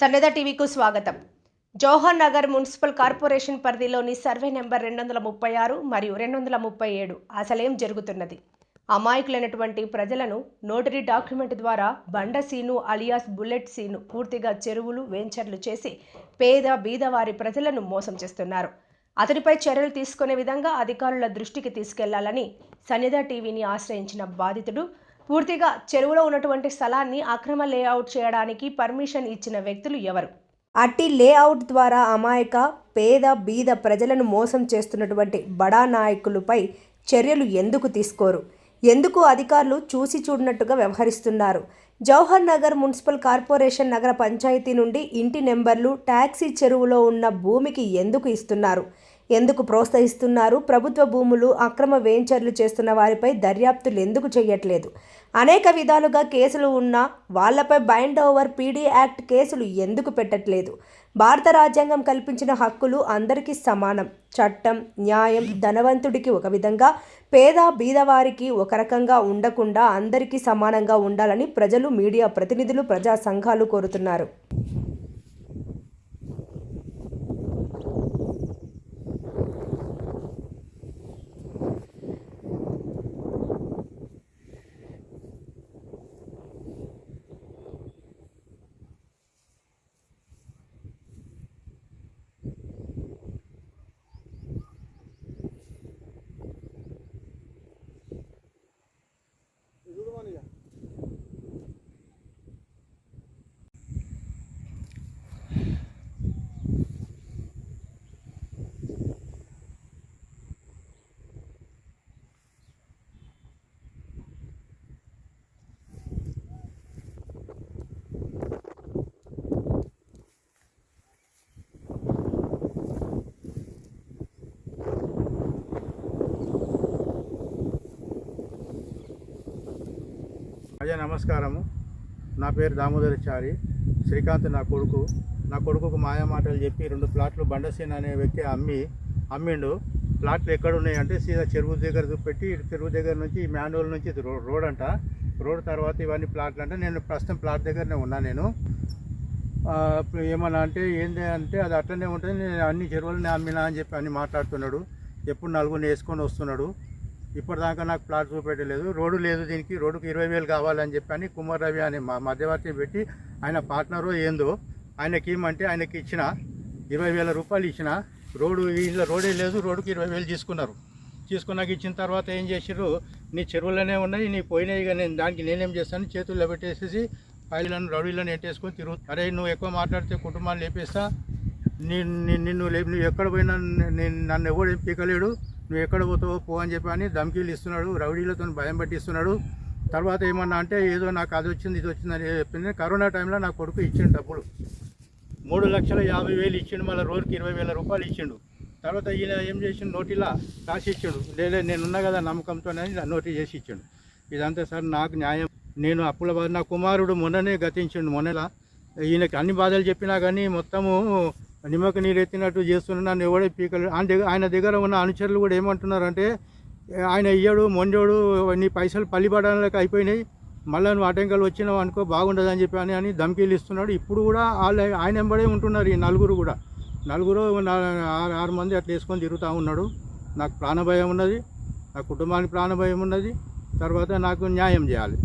సన్నద టీవీకు స్వాగతం. Jawahar Nagar municipal corporation పరిధిలోని survey number 236 మరియు 237 అసలేం జరుగుతున్నది? అమాయకులైనటువంటి ప్రజలను నోటరీ డాక్యుమెంట్ ద్వారా బండ సీను అలియాస్ బుల్లెట్ సీను పూర్తిగా చెరువులు వెంచర్లు చేసి పేద బీదవారి ప్రజలను మోసం చేస్తున్నారు. అతడిపై చర్యలు తీసుకునే విధంగా అధికారుల దృష్టికి తీసుకెళ్లాలని సన్నద టీవీని ఆశ్రయించిన బాధితుడు పూర్తిగా చెరువులో ఉన్నటువంటి స్థలాన్ని అక్రమ లేఅవుట్ చేయడానికి పర్మిషన్ ఇచ్చిన వ్యక్తులు ఎవరు? అట్టి లేఅవుట్ ద్వారా అమాయక పేద బీద ప్రజలను మోసం చేస్తున్నటువంటి బడా నాయకులపై చర్యలు ఎందుకు తీసుకోరు? ఎందుకు అధికారులు చూసి చూడనట్టుగా వ్యవహరిస్తున్నారు? జవహర్ నగర్ మున్సిపల్ కార్పొరేషన్ నగర పంచాయతీ నుండి ఇంటి నెంబర్లు ట్యాక్సీ చెరువులో ఉన్న భూమికి ఎందుకు ఇస్తున్నారు? ఎందుకు ప్రోత్సహిస్తున్నారు? ప్రభుత్వ భూములు అక్రమ వెంచర్లు చేస్తున్న వారిపై దర్యాప్తులు ఎందుకు చేయట్లేదు? అనేక విధాలుగా కేసులు ఉన్నా వాళ్లపై బైండ్ ఓవర్ పీడీ యాక్ట్ కేసులు ఎందుకు పెట్టట్లేదు? భారత రాజ్యాంగం కల్పించిన హక్కులు అందరికీ సమానం. చట్టం, న్యాయం ధనవంతుడికి ఒక విధంగా, పేద బీదవారికి ఒక రకంగా ఉండకుండా అందరికీ సమానంగా ఉండాలని ప్రజలు, మీడియా ప్రతినిధులు, ప్రజా సంఘాలు కోరుతున్నారు. అయ్యా నమస్కారము. నా పేరు దామోదరాచారి. శ్రీకాంత్ నా కొడుకుకు మాయా మాటలు చెప్పి 2 ప్లాట్లు బండసీన్ అనే వ్యక్తి అమ్మిండు. ప్లాట్లు ఎక్కడ ఉన్నాయంటే సీదా చెరువు దగ్గర చూపెట్టి, చెరువు దగ్గర నుంచి మాన్యువల్ నుంచి రోడ్ అంట. రోడ్ తర్వాత ఇవన్నీ ప్లాట్లు అంటే నేను ప్రస్తుతం ప్లాట్ దగ్గరనే ఉన్నా. నేను ఏమన్నా అంటే ఏంటి అంటే అది అట్లనే ఉంటుంది, నేను అన్ని చెరువులనే అమ్మినా అని చెప్పి అన్ని మాట్లాడుతున్నాడు. ఎప్పుడు నలుగురిని వేసుకొని వస్తున్నాడు. ఇప్పటిదాకా నాకు ప్లాట్ చూపెట్టలేదు. రోడ్డు లేదు, దీనికి రోడ్డుకి 20,000 కావాలని చెప్పి అని కుమార్ రవి అనే మధ్యవర్తి పెట్టి ఆయన పార్ట్నరు ఏందో ఆయనకి ఇవ్వమంటే ఆయనకి ఇచ్చిన 20,000 రూపాయలు ఇచ్చిన. ఇంట్లో రోడే లేదు, రోడ్డుకి 20,000 తీసుకున్నాక ఇచ్చిన తర్వాత ఏం చేసారు, నీ చెరువులనే ఉన్నాయి, నీ పోయినాయి, ఇక నేను దానికి నేనేం చేస్తాను, చేతుల్లో పెట్టేసేసి ఫైళ్ళను రౌడీలను ఎట్టేసుకొని తిరుగు. అరే నువ్వు ఎక్కువ మాట్లాడితే కుటుంబాన్ని లేపేస్తా, నువ్వు ఎక్కడ పోయినా నన్ను ఎవడు పీకలేడు, నువ్వు ఎక్కడ పోతావో పో అని చెప్పి అని ధమ్కీలు ఇస్తున్నాడు. రౌడీలతో భయం పట్టిస్తున్నాడు. తర్వాత ఏమన్నా అంటే ఏదో నాకు అది వచ్చింది ఇది వచ్చిందని చెప్పింది. కరోనా టైంలో నా కొడుకు ఇచ్చిండు డబ్బులు 3,50,000 ఇచ్చిండు. మళ్ళీ రోజుకి 20,000 రూపాయలు ఇచ్చిండు. తర్వాత ఈయన ఏం చేసిండు, నోటీలా రాసి ఇచ్చిండు. లేదా నేనున్నా కదా నమ్మకంతోనే నోటీ చేసి ఇచ్చిండు. ఇదంతా సార్ నాకు న్యాయం. నేను అప్పుల బాధ, నా కుమారుడు మొన్ననే గతించిండు. మొన్నలా ఈయనకి అన్ని బాధలు చెప్పినా కానీ మొత్తము నిమ్మక నీరు ఎత్తినట్టు చేస్తున్నా. నన్ను ఎవడే పీకలు. ఆయన దగ్గర ఉన్న అనుచరులు కూడా ఏమంటున్నారంటే, ఆయన ఇయ్యడు, మొండోడు, నీ పైసలు పల్లిపడడానికి అయిపోయినాయి, మళ్ళీ నువ్వు ఆటంకాలు వచ్చినావు అనుకో బాగుండదని చెప్పి అని ధమ్కీలు ఇస్తున్నాడు. ఇప్పుడు కూడా ఆయన వెంబడే ఉంటున్నారు. ఈ నలుగురు 6 మంది అట్లా వేసుకొని తిరుగుతూ ఉన్నాడు. నాకు ప్రాణభయం ఉన్నది, నా కుటుంబానికి ప్రాణభయం ఉన్నది. తర్వాత నాకు న్యాయం చేయాలి.